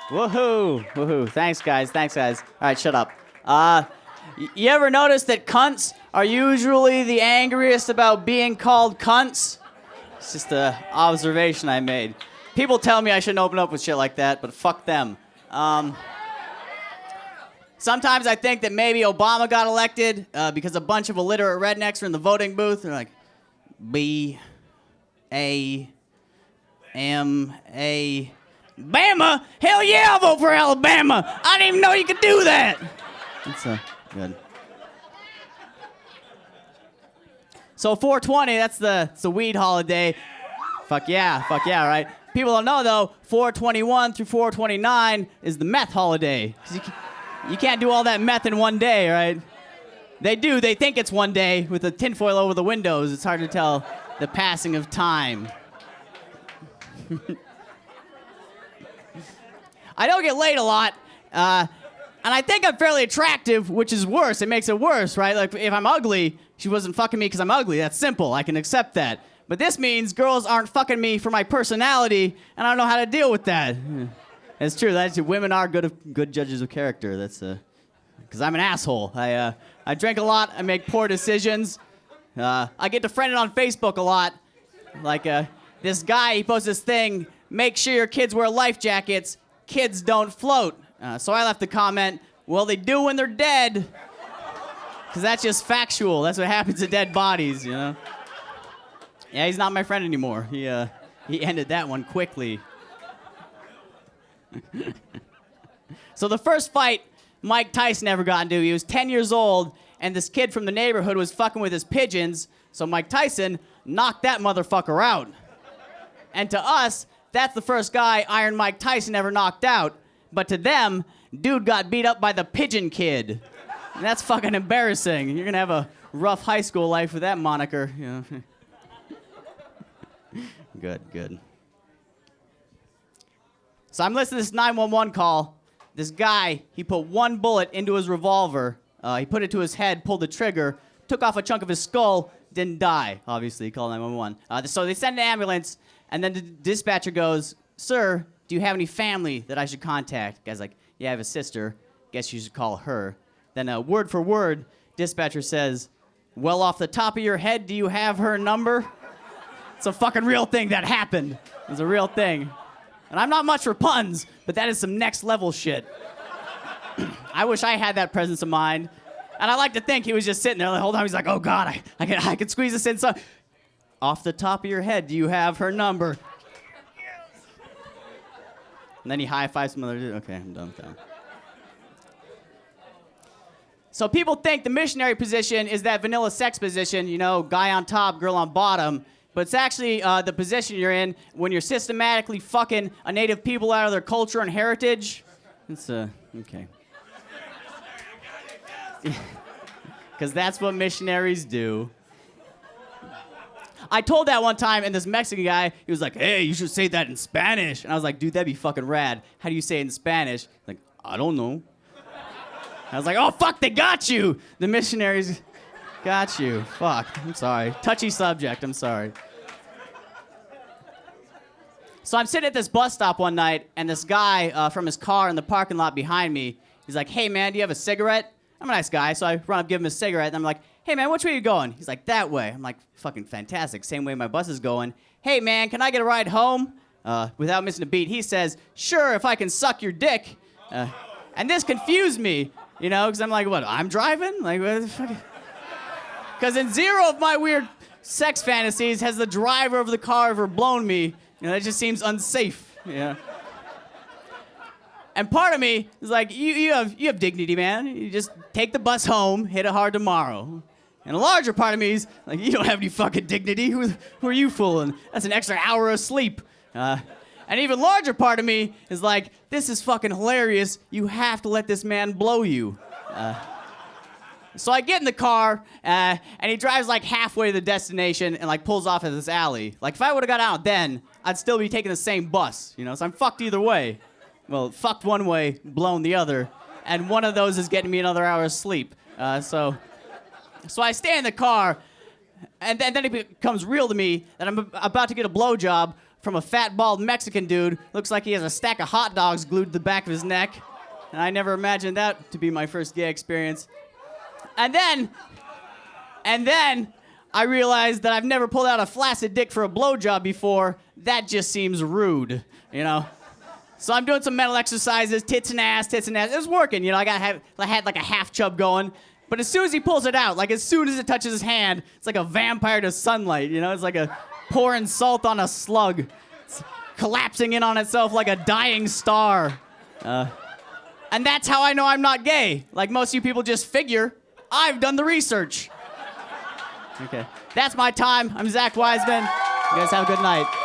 Woohoo! Woohoo! Thanks, guys. Thanks, guys. All right, shut up. You ever notice that cunts are usually the angriest about being called cunts? It's just an observation I made. People tell me I shouldn't open up with shit like that, but fuck them. Sometimes I think that maybe Obama got elected because a bunch of illiterate rednecks are in the voting booth. They're like, B-A-M-A... Bama? Hell yeah, I'll vote for Alabama. I didn't even know you could do that. That's good. So 420, that's the weed holiday. Fuck yeah, right? People don't know though, 421 through 429 is the meth holiday. 'Cause you can't do all that meth in one day, right? They do, they think it's one day with the tinfoil over the windows. It's hard to tell the passing of time. I don't get laid a lot, and I think I'm fairly attractive, which is worse. It makes it worse, right? Like, if I'm ugly, she wasn't fucking me because I'm ugly. That's simple. I can accept that. But this means girls aren't fucking me for my personality, and I don't know how to deal with that. It's true. Women are good judges of character. That's because I'm an asshole. I drink a lot. I make poor decisions. I get defriended on Facebook a lot. Like this guy, he posts this thing, make sure your kids wear life jackets. Kids don't float. So I left the comment, well, they do when they're dead. Because that's just factual. That's what happens to dead bodies, you know? Yeah, he's not my friend anymore. He ended that one quickly. So the first fight Mike Tyson ever got into, he was 10 years old, and this kid from the neighborhood was fucking with his pigeons, so Mike Tyson knocked that motherfucker out. And to us, that's the first guy Iron Mike Tyson ever knocked out. But to them, dude got beat up by the pigeon kid. And that's fucking embarrassing. You're gonna have a rough high school life with that moniker. You know? Good. So I'm listening to this 911 call. This guy, he put one bullet into his revolver. He put it to his head, pulled the trigger, took off a chunk of his skull, didn't die. Obviously, he called 911. So they send an ambulance. And then the dispatcher goes, sir, do you have any family that I should contact? The guy's like, yeah, I have a sister. Guess you should call her. Then word for word, dispatcher says, well, off the top of your head, do you have her number? It's a fucking real thing that happened. It's a real thing. And I'm not much for puns, but that is some next level shit. I wish I had that presence of mind. And I like to think he was just sitting there the whole time. He's like, oh God, I can squeeze this in. So off the top of your head, do you have her number? And then he high-fives some other dude. Okay, I'm done with that. So people think the missionary position is that vanilla sex position, you know, guy on top, girl on bottom. But it's actually the position you're in when you're systematically fucking a native people out of their culture and heritage. It's, okay. Because that's what missionaries do. I told that one time, and this Mexican guy, he was like, hey, you should say that in Spanish. And I was like, dude, that'd be fucking rad. How do you say it in Spanish? He's like, I don't know. I was like, oh, fuck, they got you. The missionaries got you. Fuck, I'm sorry. Touchy subject, I'm sorry. So I'm sitting at this bus stop one night, and this guy from his car in the parking lot behind me, he's like, hey, man, do you have a cigarette? I'm a nice guy, so I run up, give him a cigarette, and I'm like, hey, man, which way are you going? He's like, that way. I'm like, fucking fantastic. Same way my bus is going. Hey, man, can I get a ride home? Without missing a beat, he says, sure, if I can suck your dick. And this confused me, you know, because I'm like, what, I'm driving? Like, what the fuck? Because in zero of my weird sex fantasies has the driver of the car ever blown me. You know, that just seems unsafe, you know? And part of me is like, you have dignity, man. You just take the bus home, hit it hard tomorrow. And a larger part of me is like, you don't have any fucking dignity. Who are you fooling? That's an extra hour of sleep. And even larger part of me is like, this is fucking hilarious. You have to let this man blow you. So I get in the car, and he drives like halfway to the destination and like pulls off at this alley. Like if I would have got out then, I'd still be taking the same bus, you know? So I'm fucked either way. Well, fucked one way, blown the other, and one of those is getting me another hour of sleep. So I stay in the car, and then it becomes real to me that I'm about to get a blowjob from a fat, bald Mexican dude. Looks like he has a stack of hot dogs glued to the back of his neck. And I never imagined that to be my first gay experience. And then I realized that I've never pulled out a flaccid dick for a blowjob before. That just seems rude, you know? So I'm doing some mental exercises, tits and ass. It was working, you know? I had like a half chub going. But as soon as he pulls it out, like as soon as it touches his hand, it's like a vampire to sunlight, you know? It's like a pouring salt on a slug. It's collapsing in on itself like a dying star. And that's how I know I'm not gay. Like most of you people just figure, I've done the research. Okay, that's my time. I'm Zach Wiseman. You guys have a good night.